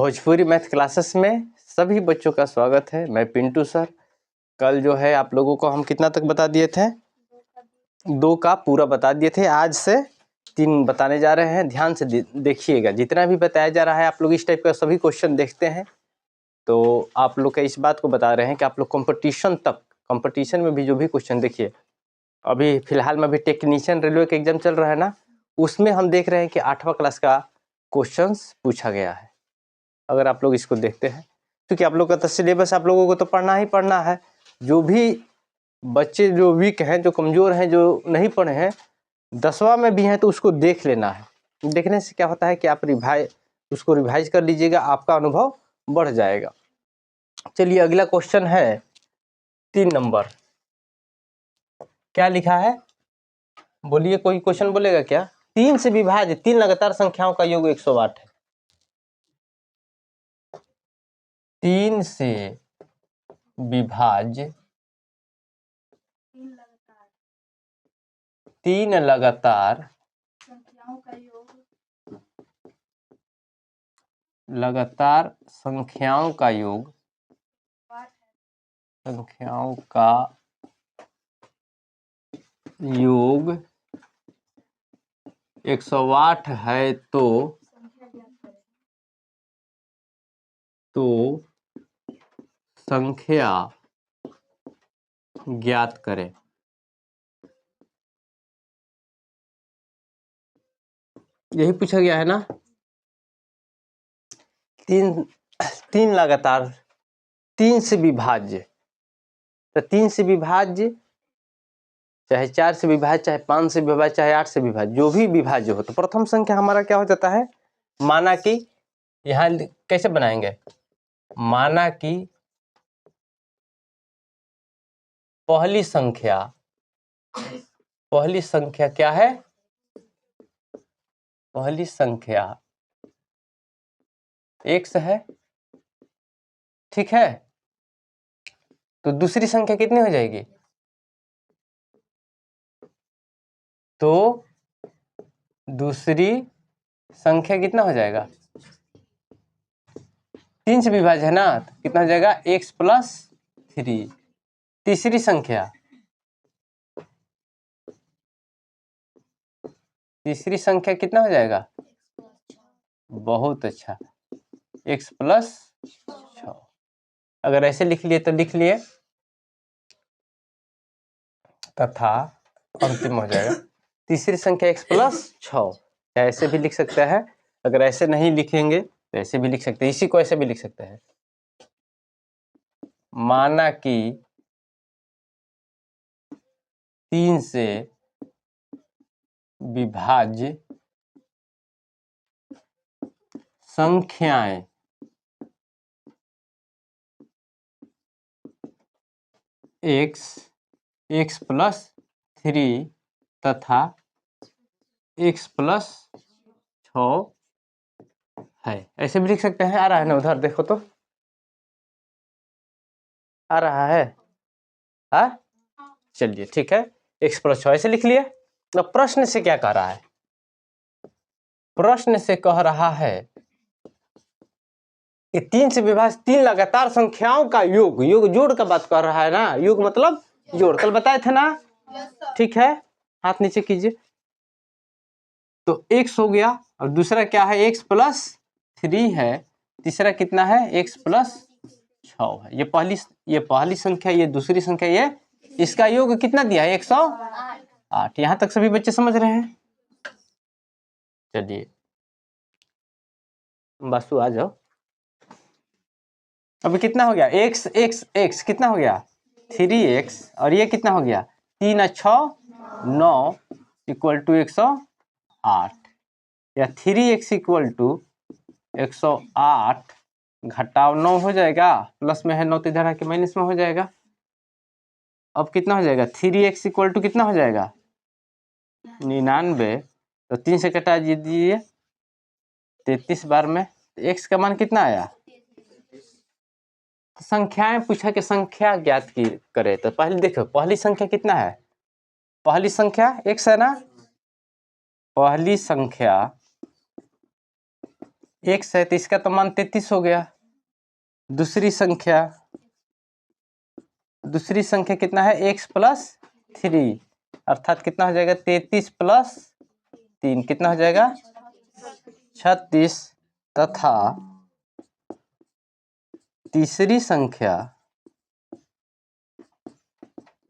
Bhojpuri math classes में सभी बच्चों का स्वागत है। मैं पिंटू सर। कल जो है आप लोगों को हम कितना तक बता दिए थे? 2 का पूरा बता दिए थे। आज से 3 बताने जा रहे हैं। ध्यान से देखिएगा, जितना भी बताया जा रहा है आप लोग इस टाइप का सभी क्वेश्चन देखते हैं तो आप लोग का इस बात को बता रहे हैं कि आप लोग कंपटीशन में भी जो भी क्वेश्चन देखिए, अभी फिलहाल में भी टेक्नीशियन रेलवे का एग्जाम चल रहा है ना, उसमें हम देख रहे हैं कि 8वां क्लास का क्वेश्चंस पूछा गया है। अगर आप लोग इसको देखते हैं, क्योंकि आप लोग का तो सिलेबस आप लोगों को तो पढ़ना ही पढ़ना है। जो भी बच्चे जो वीक हैं, जो कमज़ोर हैं, जो नहीं पढ़े हैं, 10वां में भी हैं तो उसको देख लेना है। देखने से क्या होता है कि आप उसको रिवाइज कर लीजिएगा, आपका अनुभव बढ़ जाएगा। चलिए अगला क्वेश्चन है 3 नंबर। क्या लिखा है बोलिए, कोई क्वेश्चन बोलेगा क्या? 3 से विभाज्य 3 लगातार संख्याओं का योग 108 है। 3 से विभाज्य 3 लगातार संख्याओं का योग 108 है तो संख्या ज्ञात करें। यही पूछा गया है ना। 3 लगातार 3 से विभाज्य, तो 3 से विभाज्य चाहे 4 से विभाज्य, चाहे 5 से विभाज्य, चाहे 8 से विभाज्य, जो भी विभाज्य हो, तो प्रथम संख्या हमारा क्या हो जाता है? माना कि यहाँ कैसे बनाएंगे? माना कि पहली संख्या क्या है? पहली संख्या x है, ठीक है। तो दूसरी संख्या कितनी हो जाएगी? तो दूसरी संख्या कितना हो जाएगा? 3 से विभाज्य है ना, तो कितना हो जाएगा? x + 3। तीसरी संख्या कितना हो जाएगा? बहुत अच्छा, x + 6। अगर ऐसे लिख लिए तो लिख लिए, तथा अंतिम हो जाएगा तीसरी संख्या x + 6। ऐसे भी लिख सकते हैं। अगर ऐसे नहीं लिखेंगे तो ऐसे भी लिख सकते हैं। इसी को ऐसे भी लिख सकते हैं। माना कि 3 से विभाज्य संख्याएं x + 3 तथा x + 6 है। ऐसे भी लिख सकते हैं। आ रहा है ना, उधर देखो तो आ रहा है। चलिए ठीक है, x + 6 ऐसे लिख लिए। तो प्रश्न से क्या कह रहा है? प्रश्न से कह रहा है कि 3 से विभाज्य 3 लगातार संख्याओं का योग जोड़ का बात कर रहा है ना। योग मतलब जोड़, कल बताए थे ना। ठीक है, हाथ नीचे कीजिए। तो x हो गया, और दूसरा क्या है? x + 3 है। तीसरा कितना है? x + 6 है। ये पहली संख्या, ये दूसरी संख्या, ये इसका योग कितना दिया है? 108। यहां तक सभी बच्चे समझ रहे हैं? चलिए बासु आ जाओ। अभी कितना हो गया? x कितना हो गया? 3x, और ये कितना हो गया? 3 × 6 9 = 108, या 3x = 108 घटाव 9 हो जाएगा। प्लस में है 9 तो इधर आके माइनस में हो जाएगा। अब कितना हो जाएगा? 3x = कितना हो जाएगा? 99। तो 3 से कटा दीजिए 33 बार में, x का मान कितना आया? संख्याएं पूछा कि संख्या ज्ञात की करे, तो पहले देखो पहली संख्या कितना है? पहली संख्या x है ना। पहली संख्या x है तो इसका तो मान 33 हो गया। दूसरी संख्या कितना है, x प्लस 3, अर्थात कितना हो जाएगा 33 प्लस 3 कितना हो जाएगा 36, तथा तीसरी संख्या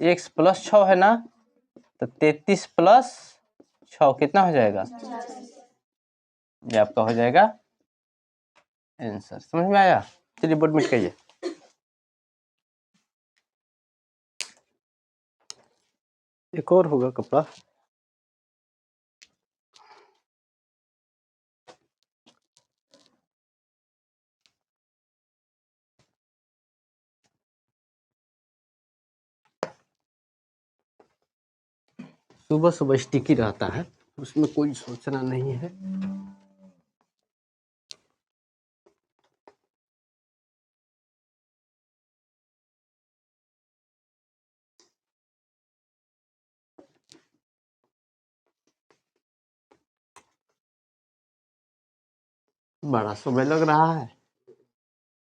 x प्लस 6 है ना, तो 33 प्लस 6 कितना हो जाएगा, ये आपका हो जाएगा आंसर। समझ में आया? चलिए बोर्ड मिट करिए। एक और होगा कपड़ा, सुबह सुबह स्टिकी रहता है, उसमें कोई सोचना नहीं है। बड़ा समय लग रहा है।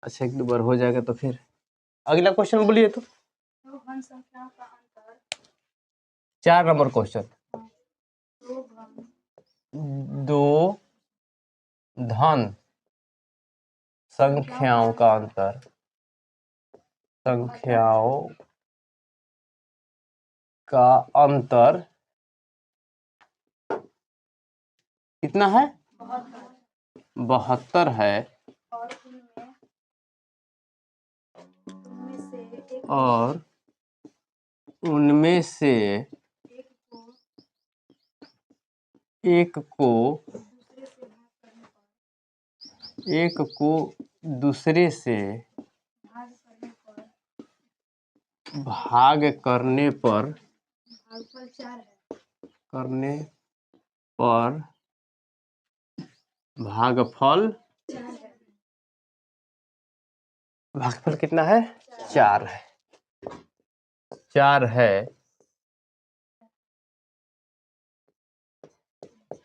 अच्छा, एक दो बार हो जाएगा तो फिर अगला क्वेश्चन बोलिए। तो 4 नंबर क्वेश्चन, दो धन संख्याओं का अंतर, कितना है, 72 है, और उनमें से एक को दूसरे से भाग करने पर भागफल कितना है, 4 है। 4 है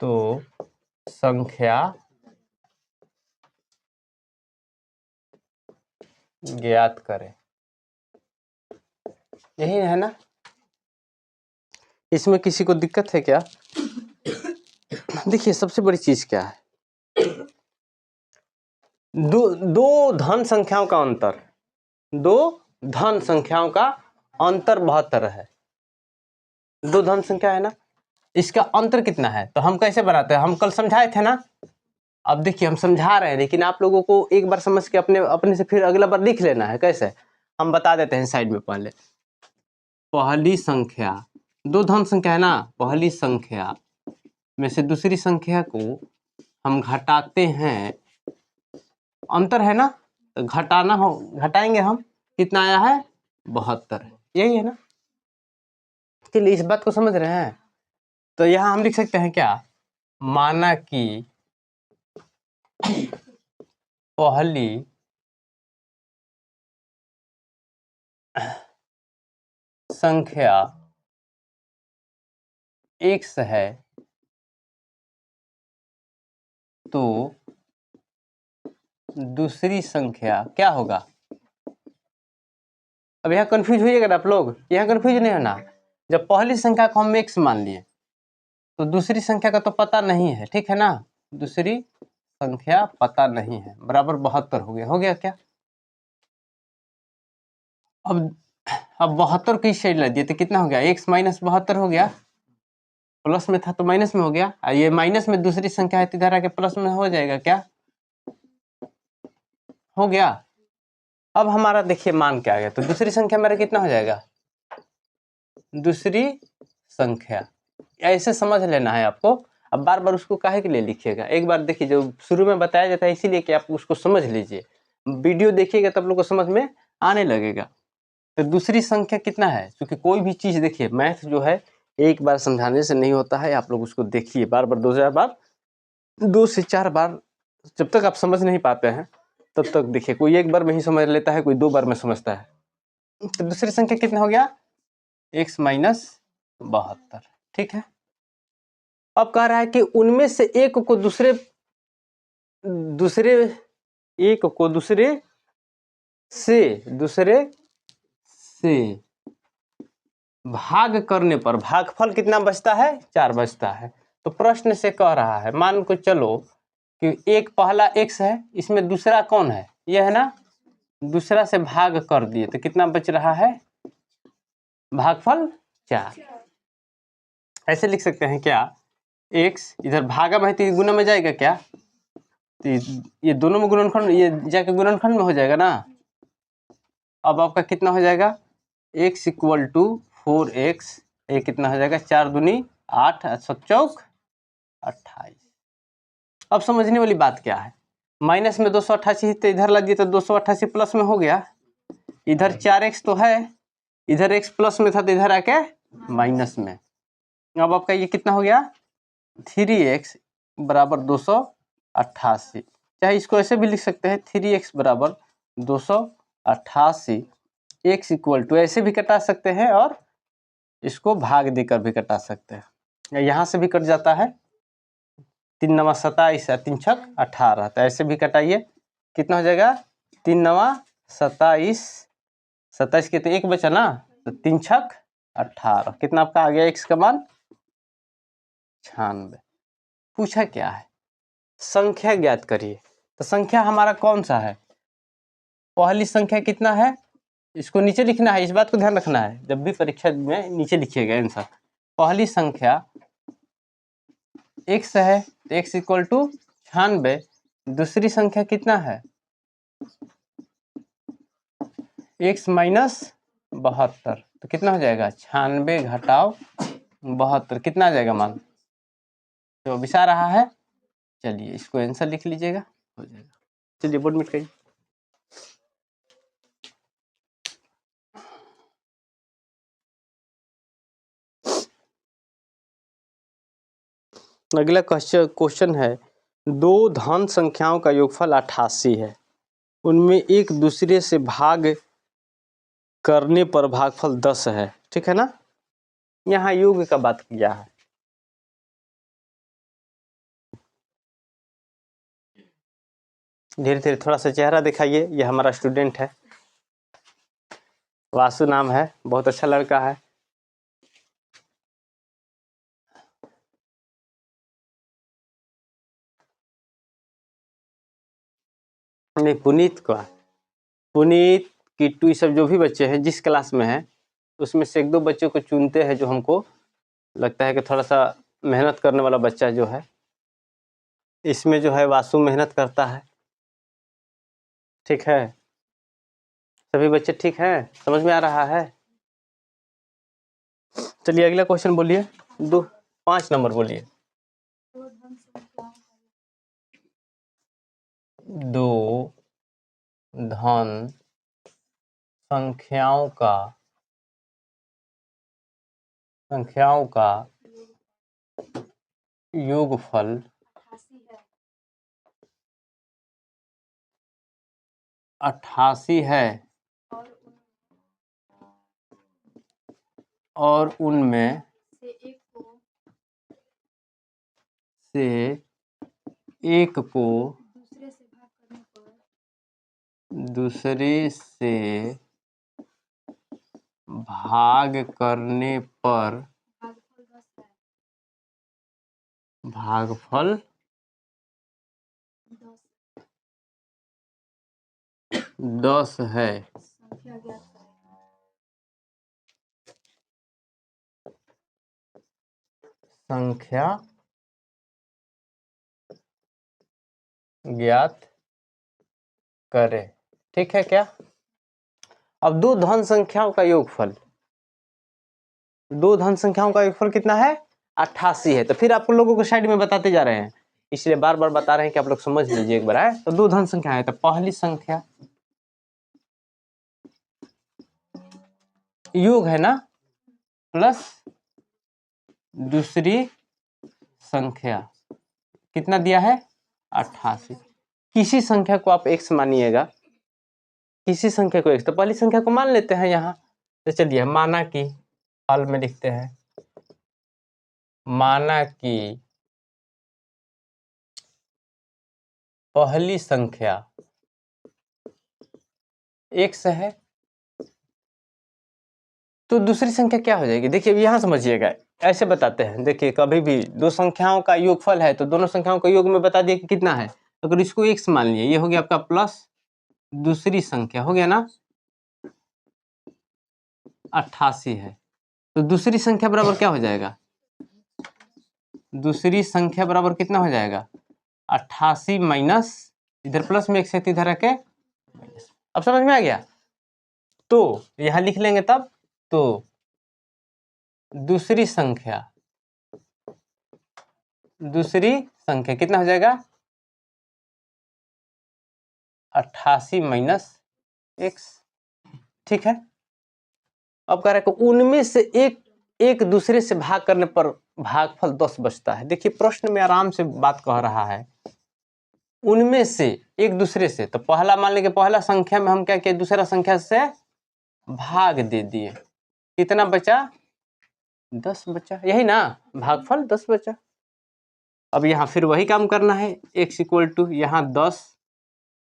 तो संख्या ज्ञात करें, यही है ना? इसमें किसी को दिक्कत है क्या? देखिए सबसे बड़ी चीज क्या है, दो धन संख्याओं का अंतर, 72 है। 2 धन संख्या है ना, इसका अंतर कितना है, तो हम कैसे बनाते हैं, हम कल समझाए थे ना। अब देखिए हम समझा रहे हैं, लेकिन आप लोगों को एक बार समझ के अपने से फिर अगला बार लिख लेना है। कैसे, हम बता देते हैं साइड में। पहली संख्या, 2 धन संख्या है ना, पहली संख्या में से दूसरी संख्या को हम घटाते हैं, अंतर है ना, तो घटाएंगे हम, कितना आया है 72, यही है ना। चलिए इस बात को समझ रहे हैं। तो यहाँ हम लिख सकते हैं क्या, माना कि पहली संख्या x है तो दूसरी संख्या क्या होगा। अब यहाँ कंफ्यूज होइएगा ना आप लोग, यहाँ कंफ्यूज नहीं होना। जब पहली संख्या को हम x मान लिए तो दूसरी संख्या का तो पता नहीं है, ठीक है ना, दूसरी संख्या पता नहीं है, बराबर 72 हो गया क्या। अब 72 को इस साइड ला दिए तो कितना हो गया, x माइनस 72 हो गया, प्लस में था तो माइनस में हो गया, ये माइनस में दूसरी संख्या है तो इधर आके प्लस में हो जाएगा, क्या हो गया। अब हमारा देखिए मान क्या आ गया, तो दूसरी संख्या मेरा कितना हो जाएगा, दूसरी संख्या, ऐसे समझ लेना है आपको। अब बार बार उसको काहे के लिए लिखिएगा, एक बार देखिए जो शुरू में बताया जाता है इसीलिए कि आप उसको समझ लीजिए, वीडियो देखिएगा तब लोग को समझ में आने लगेगा। तो दूसरी संख्या कितना है, क्योंकि कोई भी चीज देखिए मैथ जो है एक बार समझाने से नहीं होता है, आप लोग उसको देखिए बार बार 2 बार 2 से 4 बार, जब तक आप समझ नहीं पाते हैं तब तक देखिए, कोई एक बार में ही समझ लेता है, कोई 2 बार में समझता है। तो दूसरी संख्या कितना हो गया, x माइनस 72, ठीक है। अब कह रहा है कि उनमें से एक को दूसरे दूसरे एक को दूसरे से भाग करने पर भागफल कितना बचता है? 4 बचता है। तो प्रश्न से कह रहा है, मान को चलो कि एक पहला x है, इसमें दूसरा कौन है? यह है ना, दूसरा से भाग कर दिए तो कितना बच रहा है? भागफल 4। ऐसे लिख सकते हैं क्या, x इधर भागा में है तो गुना में जाएगा क्या? तो ये दोनों में गुणनखंड, ये जाके गुणनखंड में हो जाएगा ना। अब आपका कितना हो जाएगा? x इक्वल टू 4x, ये कितना हो जाएगा? 4 दूनी 8, 7 चौक 28। अब समझने वाली बात क्या है, माइनस में 288 तो इधर लग गया तो 288 प्लस में हो गया। इधर 4x तो है, इधर x प्लस में था तो इधर आके माइनस में। अब आपका ये कितना हो गया? 3x बराबर 288। चाहे इसको ऐसे भी लिख सकते हैं, 3x बराबर 288। x इक्वल टू ऐसे भी कटा सकते हैं और इसको भाग देकर भी कटा सकते हैं। यहाँ से भी कट जाता है, 3 नवा 27, 3 छक 18। तो ऐसे भी कटाइए, कितना हो जाएगा? 3 नवा 27, 27 के तो एक बचा ना, तो 3 छक 18। कितना आपका आ गया x का मान? 96। पूछा क्या है? संख्या ज्ञात करिए। तो संख्या हमारा कौन सा है? पहली संख्या कितना है? इसको नीचे लिखना है, इस बात को ध्यान रखना है, जब भी परीक्षा में नीचे लिखिएगा आंसर। पहली संख्या x है, x इक्वल टू 96। दूसरी संख्या कितना है? x minus 72। तो कितना हो जाएगा? 96 घटाव 72, कितना आ जाएगा मान? 24 आ रहा है। चलिए इसको आंसर लिख लीजिएगा, हो जाएगा। चलिए बोर्ड मिट करिए। अगला क्वेश्चन है, दो धन संख्याओं का योगफल 88 है, उनमें एक दूसरे से भाग करने पर भागफल 10 है, ठीक है ना। यहाँ योग का बात किया है। धीरे धीरे थोड़ा सा चेहरा दिखाइए। ये हमारा स्टूडेंट है, वासु नाम है, बहुत अच्छा लड़का है। नहीं, पुनीत का, पुनीत किट्टू, ये सब जो भी बच्चे हैं जिस क्लास में हैं, उसमें से एक दो बच्चों को चुनते हैं जो हमको लगता है कि थोड़ा सा मेहनत करने वाला बच्चा जो है। इसमें जो है वासु मेहनत करता है, ठीक है। सभी बच्चे ठीक हैं, समझ में आ रहा है? चलिए अगला क्वेश्चन बोलिए, 5 नंबर बोलिए। दो धन संख्याओं का योगफल 88 है और उनमें से एक को दूसरे से भाग करने पर भागफल 10 है। संख्या ज्ञात करें, ठीक है क्या। अब दो धन संख्याओं का योगफल, दो धन संख्याओं का योगफल कितना है? 88 है। तो फिर आप लोगों को साइड में बताते जा रहे हैं, इसलिए बार बार बता रहे हैं कि आप लोग समझ लीजिए एक बार है। तो दो धन संख्या है, तो पहली संख्या योग है ना, प्लस दूसरी संख्या कितना दिया है? 88। किसी संख्या को आप x मानिएगा, किसी संख्या को x, तो पहली संख्या को मान लेते हैं यहाँ। तो चलिए माना कि, हल में लिखते हैं, माना कि पहली संख्या x है तो दूसरी संख्या क्या हो जाएगी? देखिए यहां समझिएगा, ऐसे बताते हैं। देखिए कभी भी दो संख्याओं का योगफल है तो दोनों संख्याओं का योग में बता दिए कि कितना है। अगर इसको x मान लिया, ये हो गया आपका प्लस दूसरी संख्या, हो गया ना 88 है, तो दूसरी संख्या बराबर क्या हो जाएगा? दूसरी संख्या बराबर कितना हो जाएगा? 88 माइनस, इधर प्लस में एक से इधर रखे माइनस। अब समझ में आ गया? तो यहां लिख लेंगे तब, तो दूसरी संख्या कितना हो जाएगा? 88 माइनस x। ठीक है, अब कह रहे हैं कि उनमें से एक दूसरे से भाग करने पर भागफल 10 बचता है। देखिए प्रश्न में आराम से बात कह रहा है, उनमें से एक दूसरे से, तो पहला मान लेंगे, पहला संख्या में हम क्या किए? दूसरा संख्या से भाग दे दिए, कितना बचा? 10 बचा, यही ना भागफल 10 बचा। अब यहाँ फिर वही काम करना है, x इक्वल टू यहाँ 10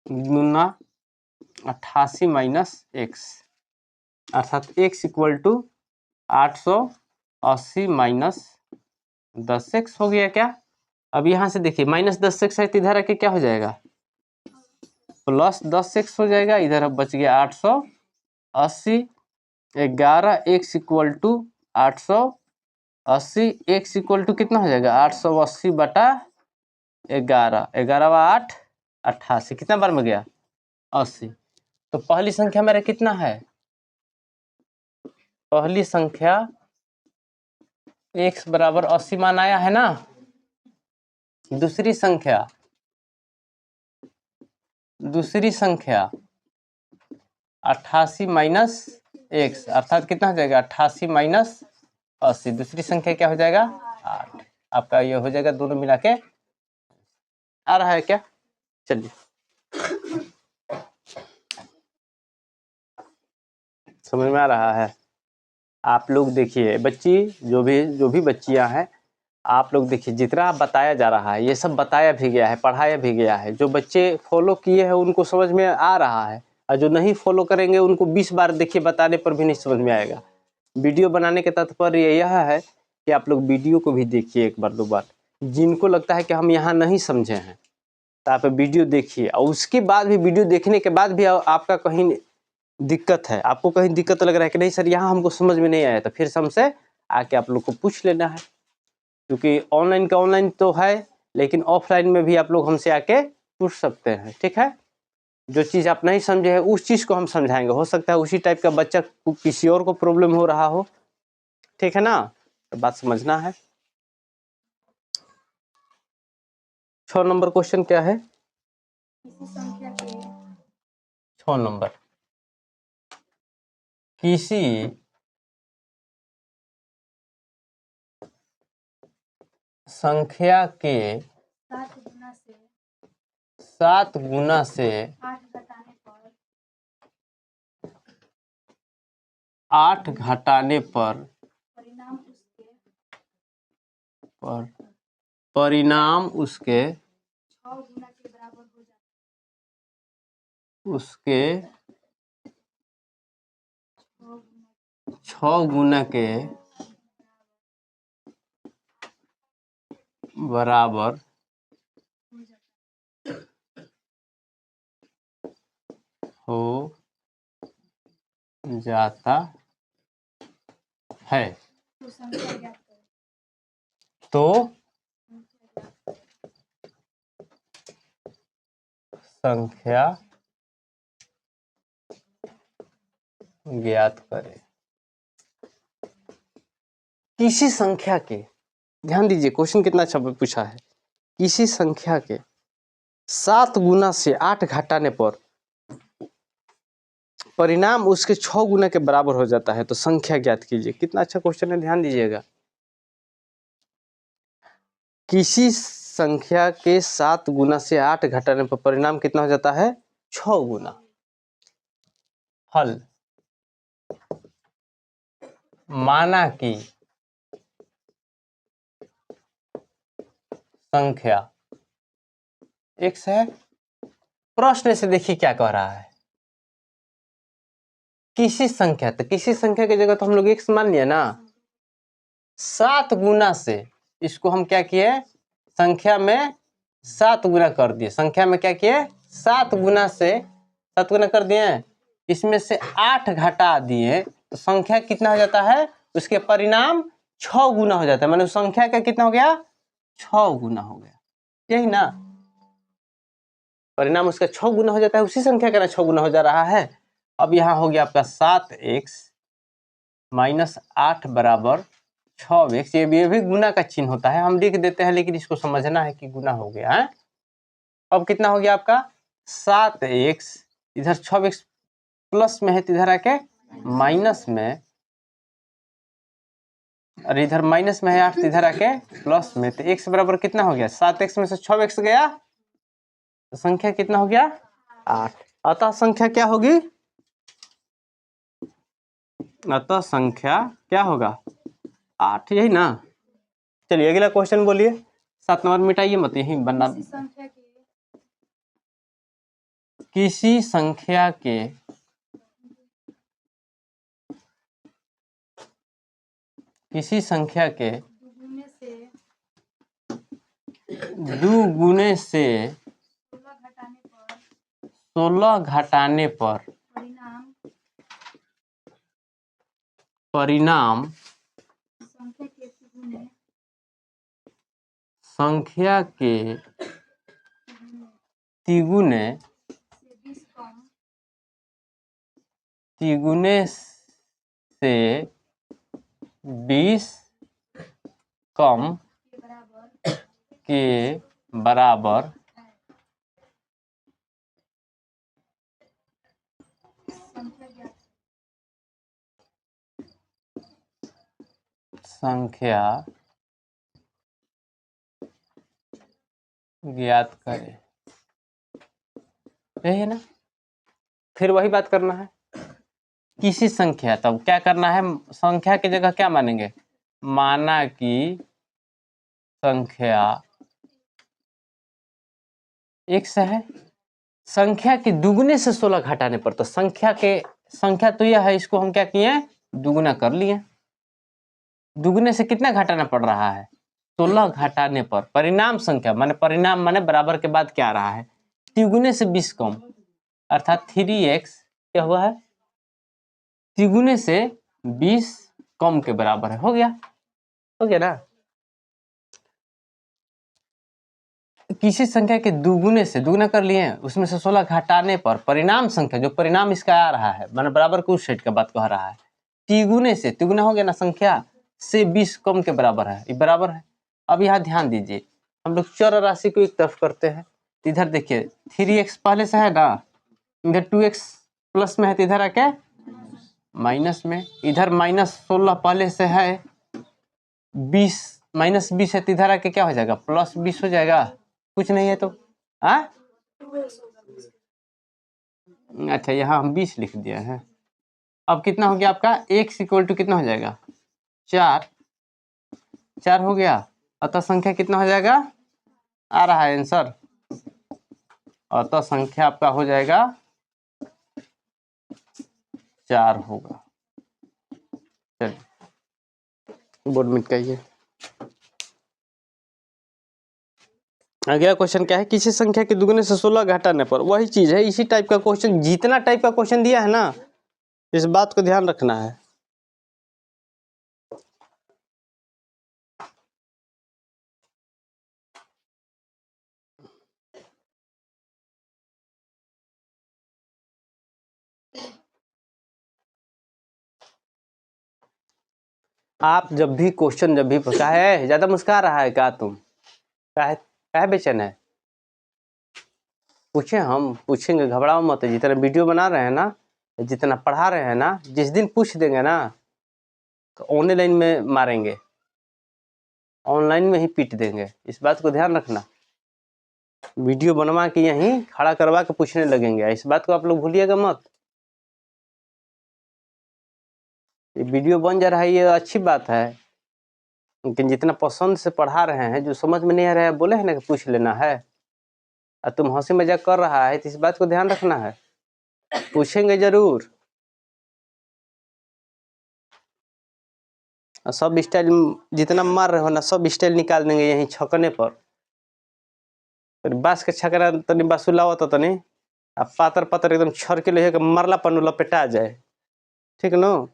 गुना 88 माइनस x, अर्थात x equal to 880 minus 10x हो गया क्या? अब यहाँ से देखिए माइनस 10x है तो इधर आके क्या हो जाएगा? प्लस 10x हो जाएगा। इधर अब बच गया 880, 11x equal to 880, x equal to कितना हो जाएगा? 880 बटा 11, 11 8 88, कितना बार में गया? 80। तो पहली संख्या मेरा कितना है? पहली संख्या x बराबर 80 मान आया है ना। दूसरी संख्या 88 माइनस x, अर्थात कितना हो जाएगा? 88 माइनस 80। दूसरी संख्या क्या हो जाएगा? 8। आपका ये हो जाएगा, दोनों मिला के आ रहा है क्या? चलिए समझ में आ रहा है? आप लोग देखिए बच्ची, जो भी बच्चियां हैं, आप लोग देखिए जितना बताया जा रहा है ये सब बताया भी गया है, पढ़ाया भी गया है। जो बच्चे फॉलो किए हैं उनको समझ में आ रहा है, और जो नहीं फॉलो करेंगे उनको 20 बार देखिए बताने पर भी नहीं समझ में आएगा। वीडियो बनाने के तात्पर्य यह है कि आप लोग वीडियो को भी देखिए एक बार दो बार। जिनको लगता है कि हम यहाँ नहीं समझे हैं तो आप वीडियो देखिए, और उसके बाद भी वीडियो देखने के बाद भी आपका कहीं दिक्कत है, आपको कहीं दिक्कत लग रहा है कि नहीं सर यहाँ हमको समझ में नहीं आया, तो फिर से हमसे आके आप लोग को पूछ लेना है। क्योंकि ऑनलाइन का ऑनलाइन तो है, लेकिन ऑफलाइन में भी आप लोग हमसे आके पूछ सकते हैं। ठीक है, जो चीज़ आप नहीं समझे हैं उस चीज़ को हम समझाएंगे। हो सकता है उसी टाइप का बच्चा को किसी और को प्रॉब्लम हो रहा हो। ठीक है ना, तो बात समझना है। 6 नंबर क्वेश्चन क्या है? 6 नंबर, किसी संख्या के 7 गुना से 8 घटाने पर परिणाम उसके 6 गुना के बराबर हो जाता है। तो संख्या ज्ञात करें। किसी संख्या के, ध्यान दीजिए क्वेश्चन कितना अच्छा पूछा है। किसी संख्या के 7 गुना से 8 घटाने पर परिणाम उसके 6 गुना के बराबर हो जाता है, तो संख्या ज्ञात कीजिए। कितना अच्छा क्वेश्चन है, ध्यान दीजिएगा। किसी संख्या के 7 गुना से 8 घटाने पर परिणाम कितना हो जाता है? 6 गुना। हल, माना कि संख्या x है। प्रश्न से देखिए क्या कह रहा है, किसी संख्या, तो किसी संख्या की जगह तो हम लोग x मान लिया ना, 7 गुना से इसको हम क्या किए, संख्या में 7 गुना कर दिए, संख्या में क्या किए 7 गुना से 7 गुना कर दिए, इसमें से 8 घटा दिए तो संख्या कितना हो जाता है, उसके परिणाम 6 गुना हो जाता है, माने संख्या का कितना हो गया 6 गुना हो गया, यही ना, परिणाम उसका 6 गुना हो जाता है, उसी संख्या का ना 6 गुना हो जा रहा है। अब यहाँ हो गया आपका 7x माइनस 8 बराबर 6x, ये भी गुना का चिन्ह होता है, हम लिख देते हैं लेकिन इसको समझना है कि गुना हो गया है। अब कितना हो गया आपका 7x, इधर 6x प्लस में है तो इधर आके माइनस में, और इधर माइनस में है 8 तो इधर आके प्लस में, तो x बराबर कितना हो गया, 7x में से 6x गया तो संख्या कितना हो गया 8, अतः संख्या क्या होगी, अतः संख्या क्या होगा 8, यही ना। चलिए अगला क्वेश्चन बोलिए, 7 नंबर मिटाइए मत, यही बनना, किसी संख्या के दुगुने से 16 घटाने पर परिणाम संख्या के तिगुने से 20 कम के बराबर संख्या ज्ञात करें, यही है ना। फिर वही बात करना है, किसी संख्या, तब क्या करना है, संख्या की जगह क्या मानेंगे, माना कि संख्या x है, संख्या के दुगुने से 16 घटाने पर, तो संख्या तो यह है, इसको हम क्या किए दुगुना कर लिए, दुगुने से कितना घटाना पड़ रहा है 16 घटाने पर, परिणाम संख्या माने परिणाम माने बराबर के बाद क्या आ रहा है, तिगुने से 20 कम, अर्थात 3x क्या हुआ है, तिगुने से 20 कम के बराबर है, हो गया ना। किसी संख्या के दुगुने से दुगुना कर लिए, उसमें से 16 घटाने पर परिणाम संख्या, जो परिणाम इसका आ रहा है माने बराबर के उस सेट का बात कह रहा है, तिगुने से, तिगुना हो गया ना, संख्या से 20 कम के बराबर है, ये बराबर है। अब यहाँ ध्यान दीजिए, हम लोग चर राशि को एक तरफ करते हैं, इधर देखिए 3x पहले से है ना, इधर 2x प्लस में है तो इधर आके माइनस में, इधर -16 पहले से है, 20 -20 है तो इधर आके क्या हो जाएगा +20 हो जाएगा, कुछ नहीं है तो अच्छा यहाँ हम 20 लिख दिए हैं। अब कितना हो गया आपका x इक्वल टू कितना हो जाएगा 4 हो गया, अतः संख्या कितना हो जाएगा, आ रहा है आंसर, अतः संख्या आपका हो जाएगा 4 होगा। चलिए बोर्ड में कहिए, अगला क्वेश्चन क्या है, किसी संख्या के दुगुने से 16 घटाने पर, वही चीज है, इसी टाइप का क्वेश्चन, जितना टाइप का क्वेश्चन दिया है ना, इस बात को ध्यान रखना है। आप जब भी क्वेश्चन जब भी क्या है, ज्यादा मुस्कुरा रहा है क्या तुम, क्या है बेचैन है, पूछे, हम पूछेंगे, घबराओ मत, जितना वीडियो बना रहे हैं ना, जितना पढ़ा रहे हैं ना, जिस दिन पूछ देंगे ना तो ऑनलाइन में मारेंगे, ऑनलाइन में ही पीट देंगे, इस बात को ध्यान रखना। वीडियो बनवा के यहीं खड़ा करवा के पूछने लगेंगे, इस बात को आप लोग भूलिएगा मत। ये वीडियो बन जा रहा है ये अच्छी बात है, लेकिन जितना पसंद से पढ़ा रहे हैं, जो समझ में नहीं आ रहा है बोले है ना कि पूछ लेना है, और तुम हंसी मजाक कर रहा है तो इस बात को ध्यान रखना है, पूछेंगे जरूर। और सब स्टाइल जितना मार रहे हो ना सब स्टाइल निकाल देंगे यहीं छकने पर। फिर बांस के छकना तनी बासुलाओ तो तनी अब पातर पातर एकदम छर के लोहे के मरला पन्नू लपेटा जाए, ठीक न।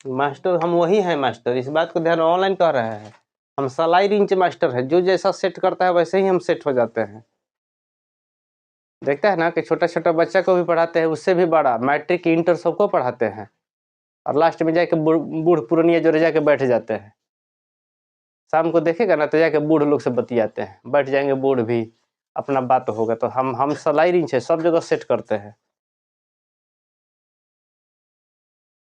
मास्टर हम वही हैं मास्टर, इस बात को ध्यान, ऑनलाइन कह रहे हैं हम सलाई रिंच मास्टर है, जो जैसा सेट करता है वैसे ही हम सेट हो जाते हैं। देखता है ना कि छोटा छोटा बच्चा को भी पढ़ाते हैं, उससे भी बड़ा मैट्रिक इंटर सबको पढ़ाते हैं, और लास्ट में जाके बूढ़ पुरानिया जो जाके बैठ जाते हैं। शाम को देखेगा ना तो जाके बूढ़ लोग से बतियाते हैं, बैठ जाएंगे बूढ़ भी, अपना बात होगा। तो हम सलाई रिंच है, सब जगह सेट करते हैं।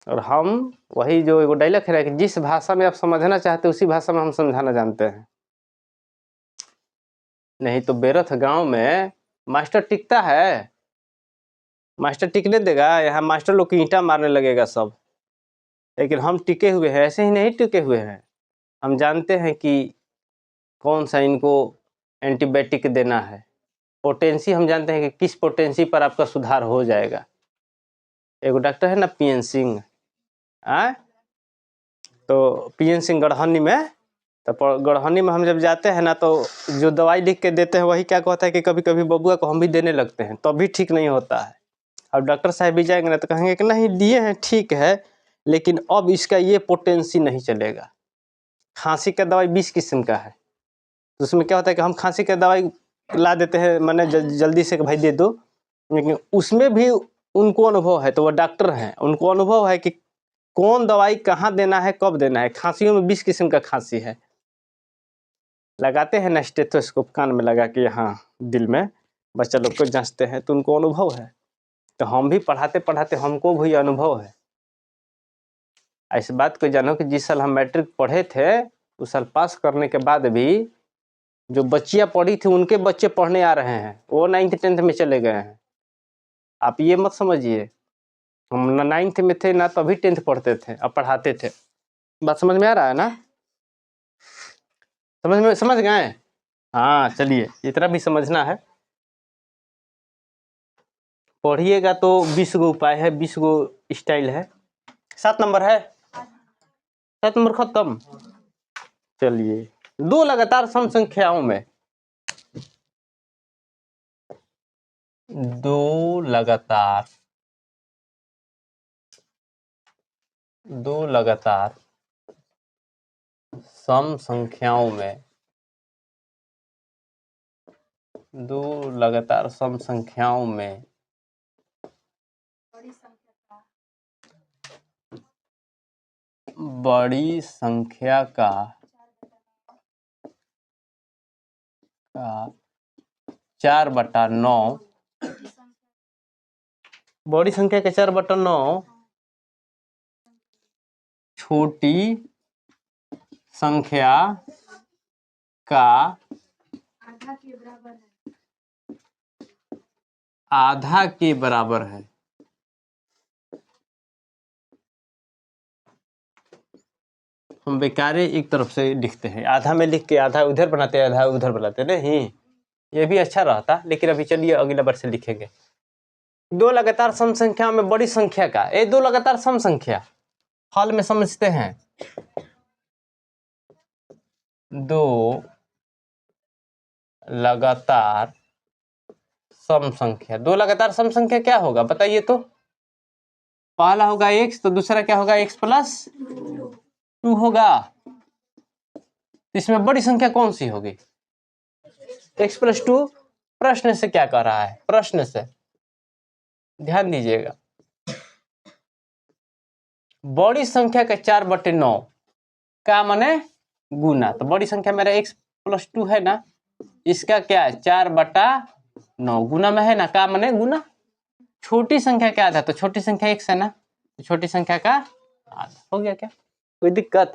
और हम वही जो एगो डायलॉग है कि जिस भाषा में आप समझना चाहते हैं उसी भाषा में हम समझाना जानते हैं। नहीं तो बेरथ गांव में मास्टर टिकता है, मास्टर टिकने देगा? यहाँ मास्टर लोग की ईंटा मारने लगेगा सब। लेकिन हम टिके हुए हैं, ऐसे ही नहीं टिके हुए हैं, हम जानते हैं कि कौन सा इनको एंटीबायोटिक देना है, पोटेंसी हम जानते हैं कि किस पोटेंसी पर आपका सुधार हो जाएगा। एगो डॉक्टर है ना PN सिंह, तो PN सिंह गढ़हनी में, तो गढ़हनी में हम जब जाते हैं ना तो जो दवाई लिख के देते हैं वही क्या कहता है कि कभी कभी बबुआ को हम भी देने लगते हैं, तो भी ठीक नहीं होता है। अब डॉक्टर साहब भी जाएंगे ना तो कहेंगे कि नहीं दिए हैं ठीक है, लेकिन अब इसका ये पोटेंसी नहीं चलेगा। खांसी का दवाई 20 किस्म का है, तो उसमें क्या होता है कि हम खांसी का दवाई ला देते हैं, मैंने जल्दी से भाई दे दो, लेकिन उसमें भी उनको अनुभव है, तो वो डॉक्टर हैं, उनको अनुभव है कि कौन दवाई कहाँ देना है, कब देना है। खांसियों में 20 किस्म का खांसी है, लगाते हैं ना स्टेथोस्कोप कान में लगा के, यहाँ दिल में बच्चा लोग को जांचते हैं, तो उनको अनुभव है। तो हम भी पढ़ाते पढ़ाते हमको भी अनुभव है। इस बात को जानो कि जिस साल हम मैट्रिक पढ़े थे उस साल पास करने के बाद भी जो बच्चियां पढ़ी थी उनके बच्चे पढ़ने आ रहे हैं, वो 9th 10th में चले गए हैं। आप ये मत समझिए हम ना 9th में थे ना तभी 10th पढ़ते थे, अब पढ़ाते थे। बात समझ में आ रहा है ना? समझ गए? हाँ चलिए, इतना भी समझना है। पढ़िएगा तो 20 गो उपाय है, 20 गो स्टाइल है। 7 नंबर है, 7 नंबर खत्म। चलिए, दो लगातार सम संख्याओं में, दो लगातार सम संख्याओं में, दो लगातार सम संख्याओं में बड़ी संख्या का 4/9, बड़ी संख्या का 4/9 छोटी संख्या का आधा के बराबर है। हम बेकारे एक तरफ से लिखते हैं, आधा में लिख के आधा उधर बनाते हैं, आधा उधर बनाते हैं, नहीं ये भी अच्छा रहता, लेकिन अभी चलिए अगले बार से लिखेंगे। दो लगातार सम संख्या में बड़ी संख्या का, ये दो लगातार सम संख्या हल में समझते हैं। दो लगातार सम संख्या, दो लगातार सम संख्या क्या होगा बताइए तो? पहला होगा x, तो दूसरा क्या होगा x + 2 होगा। इसमें बड़ी संख्या कौन सी होगी? x + 2। प्रश्न से क्या कह रहा है? प्रश्न से ध्यान दीजिएगा, बड़ी संख्या का 4/9 का माने गुना, तो बड़ी संख्या मेरा x + 2 है ना, इसका क्या है 4/9 गुना में है ना, का माने गुना। छोटी संख्या क्या आधा, तो छोटी संख्या x है ना, तो छोटी संख्या का आधा हो गया। क्या कोई दिक्कत?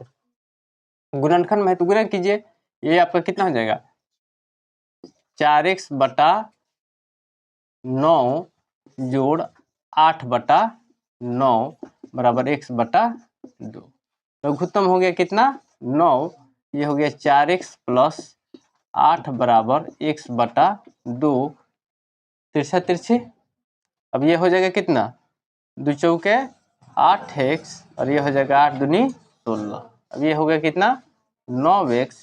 गुणनखंड में है तो गुणा कीजिए, ये आपका कितना हो जाएगा 4x/9 जोड़ 8/9 बराबर x/2। लघुत्तम हो गया कितना 9, ये हो गया 4x + 8 बराबर x बटा 2, तिरछा तिरछी, अब ये हो जाएगा कितना, 2 चौके 8x और ये हो जाएगा 8 दूनी 16। अब ये हो गया कितना, 9x,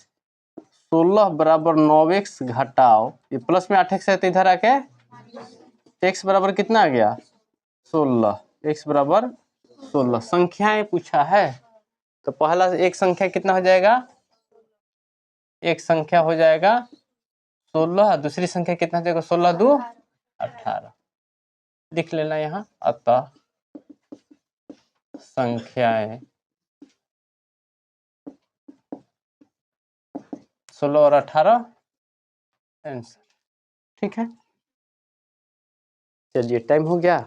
16 बराबर 9x घटाओ, ये प्लस में 8x है तो इधर आके x बराबर कितना आ गया, 16, x बराबर 16। संख्याएं पूछा है तो पहला एक संख्या कितना हो जाएगा, एक संख्या हो जाएगा 16, दूसरी संख्या कितना हो जाएगा, 16 2 18, लिख लेना यहाँ। अतः संख्याएं 16 और 18 आंसर, ठीक है। चलिए टाइम हो गया।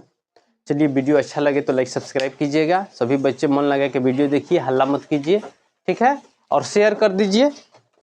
चलिए वीडियो अच्छा लगे तो लाइक सब्सक्राइब कीजिएगा, सभी बच्चे मन लगा के वीडियो देखिए, हल्ला मत कीजिए, ठीक है, और शेयर कर दीजिए।